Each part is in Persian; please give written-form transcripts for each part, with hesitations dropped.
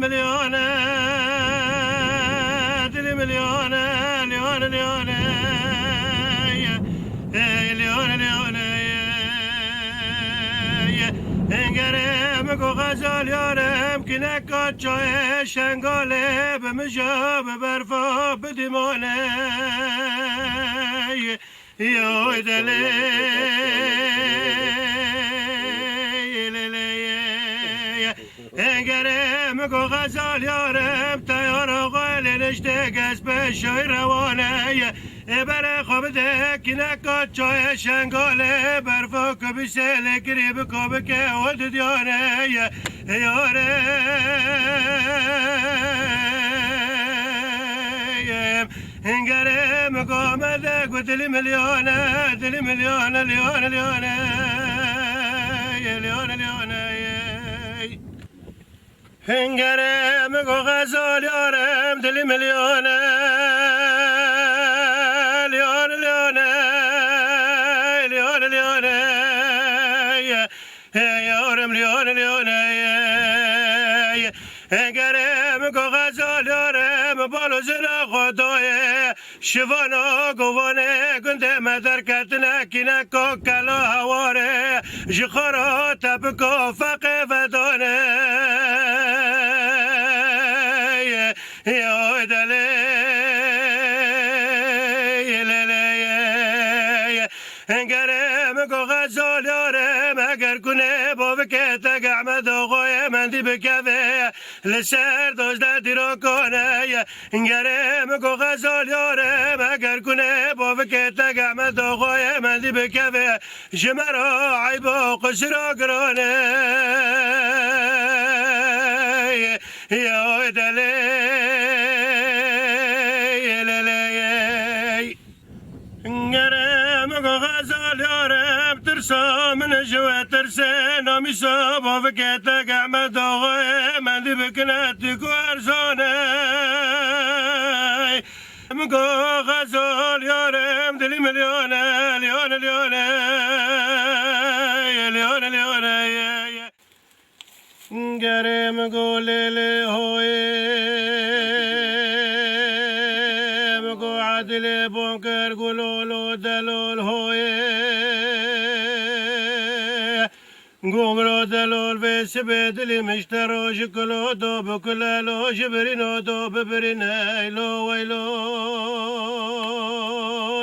مليونة دلي مليونة ليونة ليونة ليونة ليونة انقرم قو غزال يارم كنك قاتشوه شنقالي بمجاب برفا بدمونة يا دلي انقرم قو غزال يارم تيار غالي نشتاق اسبه شوي روانه بره خوب ده كنك چای شنگاله برفاک بسیل قریب کاب که ولد دیانه یاره انگره مقام ده دلی ملیانه دلی ملیانه لیانه لیانه لیانه لیانه انگره مقو غزال یارم دلی ملیانه يارم ليون ليون قريم قو غزال يارم بالو زنا خداي شفانا قواني كنت مدركتنا كنا كوكالو هواري جخارا تبكو فقي فداني يا دلي قريم قو غزال يارم اگر کنه با بکت احمد آقای مندی بکوه لسر داشته دیرا کنه گرم گو غزال یارم اگر کنه با بکت احمد آقای مندی بکوه جمرا عیبا قصرا گرانه یا دلی غزال يارم ترسى من جوا ترسى نامي صابا فكيتك احمد اغاي مندي بكناتك وارزاني مكو غزال يارم دلي مليونة ليونة ليونة ليونة ليونة قريم قولي لي هوي مكو عدلي بونكر قولولو دلول هوي قومرو دلول بس بدلي مشترو شكلو دو بكلالو جبرينو دو ببريناي لو ويلو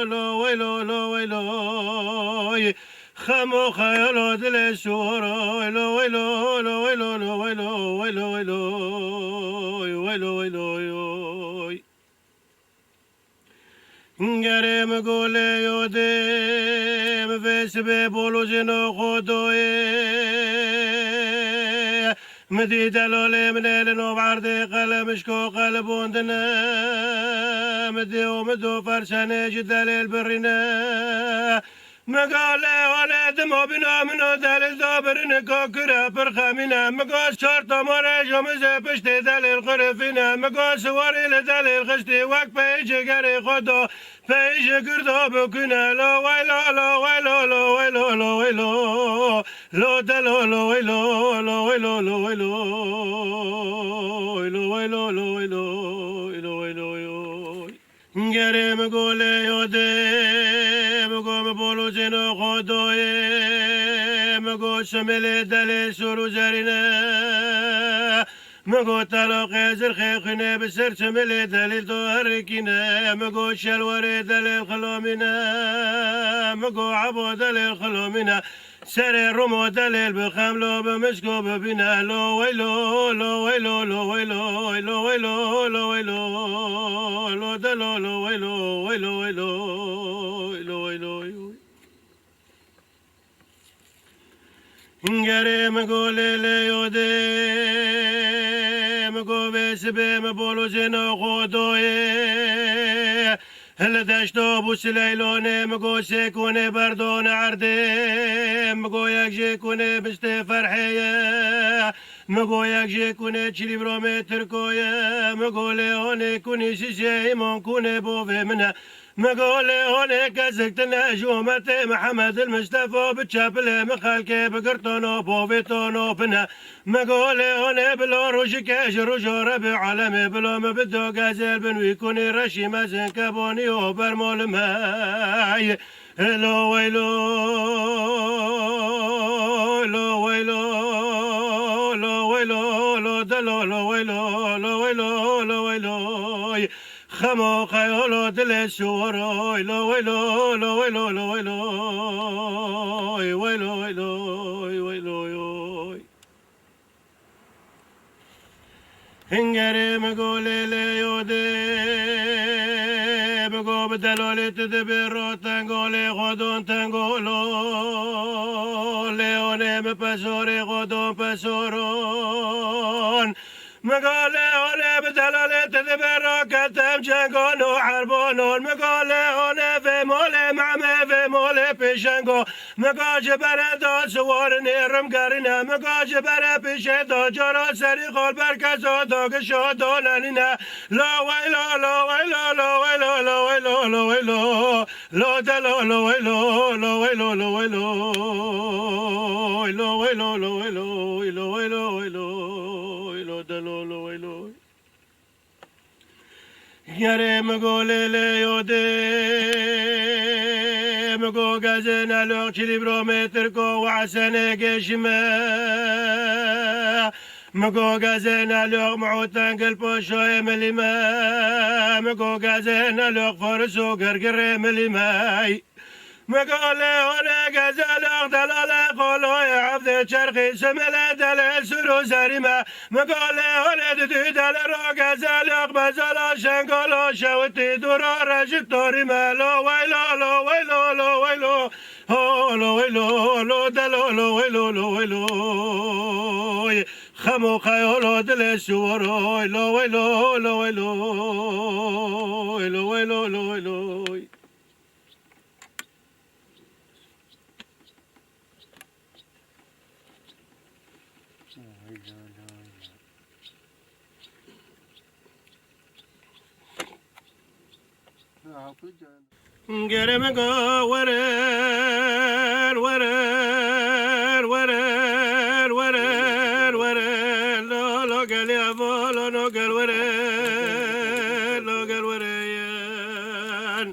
لو ويلو لو ويلو خمو خيالو دل سورو لو ويلو لو ويلو لو ويلو ويلو ويلو ويلو ويلو گرم گله یادم ویس به بولو جنو خدای مدی دلاله منل نو برده قلمش کو قلبوندنه مدی و مدو فرشنه جدل برینه مقاله ولد ما بنا منو دل دابرن کاکره پر خمینه مقاس چار تماره جامزه پشت دل خرفینه مقاس سواری لدل خشتی وقت پیش گر خدا پیش گردا بکنه لا ویلا لا ویلا لا ویلا لا ویلا لا دلو لا ویلا لا ویلا لا ویلا لا ویلا لا ویلا لا ویلا گرم گله یاده مگم بولو جنو خدای مگو شمل دل سرو زرینه مگو طلاق زرخ خنه بسر شمل دل دو هرکینه مگو شلوار دل خلومینه مگو عبو دل خلومینه سر رومو دلیل بخملو بمشکو ببینه لو ویلو لو ویلو لو ویلو لو ویلو لو ویلو لو دلو لو ویلو ویلو ویلو لو ویلو گره مگو لیلی یاده مگو بسبه مبولو جنو خدایه هل دشتا بوس لیلانه مگو سکونه بردان عرده مگو یک جکونه بشت فرحیه مگو یک جه کنه چلی برامه ترکویه مگو لیونه کنی سیسی ایمان کنه بوه منه مگو لیونه کزکت نجومت محمد المصطفى بتشابله مخالكه بقرطانو بوفيتونو بنا مگو لیونه بلا روشك اجر جارب عالم بلا ما بدو غازل بن ويكوني رشي مزن كابوني وبرمول ماي لو ويلو لو ويلو لو ويلو لو دلو لو ويلو لو ويلو لو ويلو خمو خيولو دل سوروي لو ويلو لو ويلو لو ويلو ويلو ويلو ويلو هنگری مگولی لیوده مگو بدلولی تدبیرو تنگولی خودون تنگولو لیونه مپسوری خودون پسورون مقاله هونه بدلاله تدبيرو كتم جنگونو حربونون مقاله هونه في مولي معمي في مولي بيشنگو مقاج بردو سوار نيرم قرنا مقاج برد بيشدو جرو سري خول بركزو دوغ شودو لننا لو ويلو لو ويلو لو ويلو لو ويلو لو ويلو لو دلو لو ويلو لو ويلو لو ويلو لو ويلو لو ويلو لو ويلو ويلو دلو لو ويلو ياري مقولي لي يودي مقو قازنا لوغ چلي برومتركو وعساني قشما مقو قازنا لوغ معوتان قلبو شوي مليما مقو قازنا لوغ فرسو قرقر مليماي مقالي هنا غزال دلالة قولوا يا عبد شرقي سملة دلال سرو سريمة مقالي هنا ددي دلال غزال غزال شنقلو شوتي دورا رجب توريمة لو ويلو لو ويلو لو ويلو لو ويلو لو دلو لو ويلو لو ويلو خمو خيولو دل سورو لو ويلو لو ويلو لو ويلو لو ويلو Geremego warer warer warer warer warer lo gali avolo no gal warer lo gal warer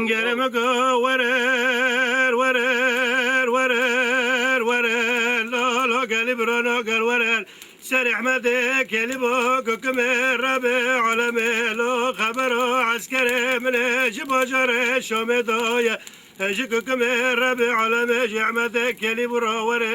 Geremego warer warer warer warer lo gali brono gal warer سري احمدك يا لبوك كمل ربيع على ميلو خبرو عسكري من جبو جري شومي دويا اجيك كمل ربيع على ميجي احمدك يا لبرو وري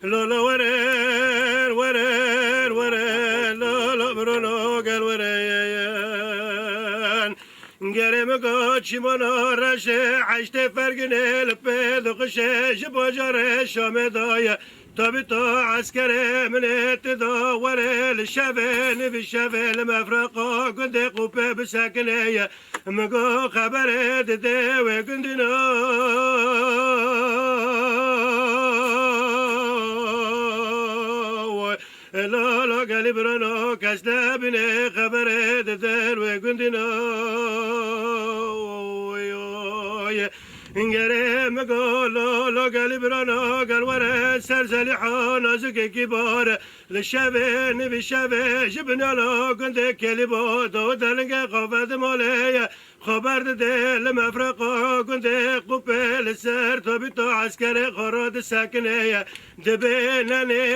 لولا ورير ورير ورير لولا برونو قال وريان گرم گوچی منو رشه عشت فرگنه لپه دقشه جبو جاره شام دایا تابی تو عسکر من اتداوره لشفه نبی شفه لمفرقا گنده قوپه بسکنه مگو خبره دده و گندینا لالا قلب رنو كسلا بني خبره ددل وقندنا انجري مقول لالا قلب رنو قال ورا سلسلحة نازك كبار للشافي نبي الشافي جبنا له كنت كلبو دودلنقى قفت مولي خبر دل مفرقه كنت قبل السر تبيتو عسكري خراد الساكنية دبي ناني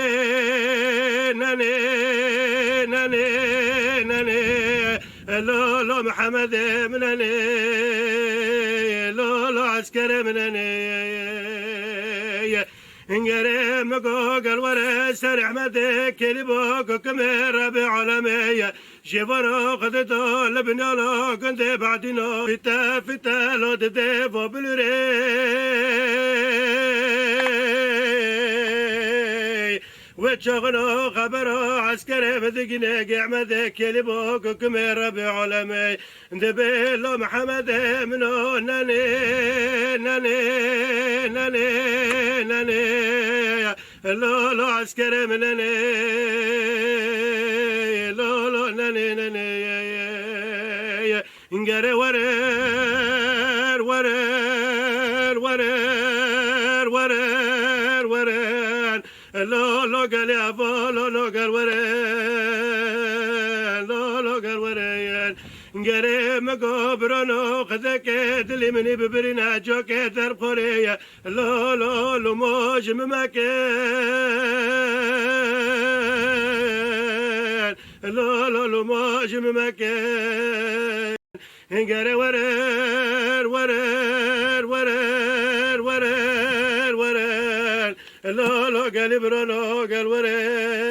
ناني ناني ناني لولو محمد مناني لولو عسكري مناني انجري مقوق الورا سر احمد كلبوك كمير ربي عالمية جيبانو قدتو لبنالو كنت بعدينو فتا فتا لو تدفو بالري وتشغلوا خبروا عسكري بدقنا قعمد كلبوك كمير بعلمي دبيلو محمد منو ناني ناني ناني ناني لولو عسكري منني لولو ناني ناني انقري ورر ورر ورر ورر ورر لولو قال يا بولو لو قال ورر لولو قال ورر انقري مقبرونو خذك دلي مني ببرنا جوكي ترقوري لولو لموج ممكن لولو لموج ممكن انقري ورر ورر ورر ورر ورر لولو قال برونو قال ورر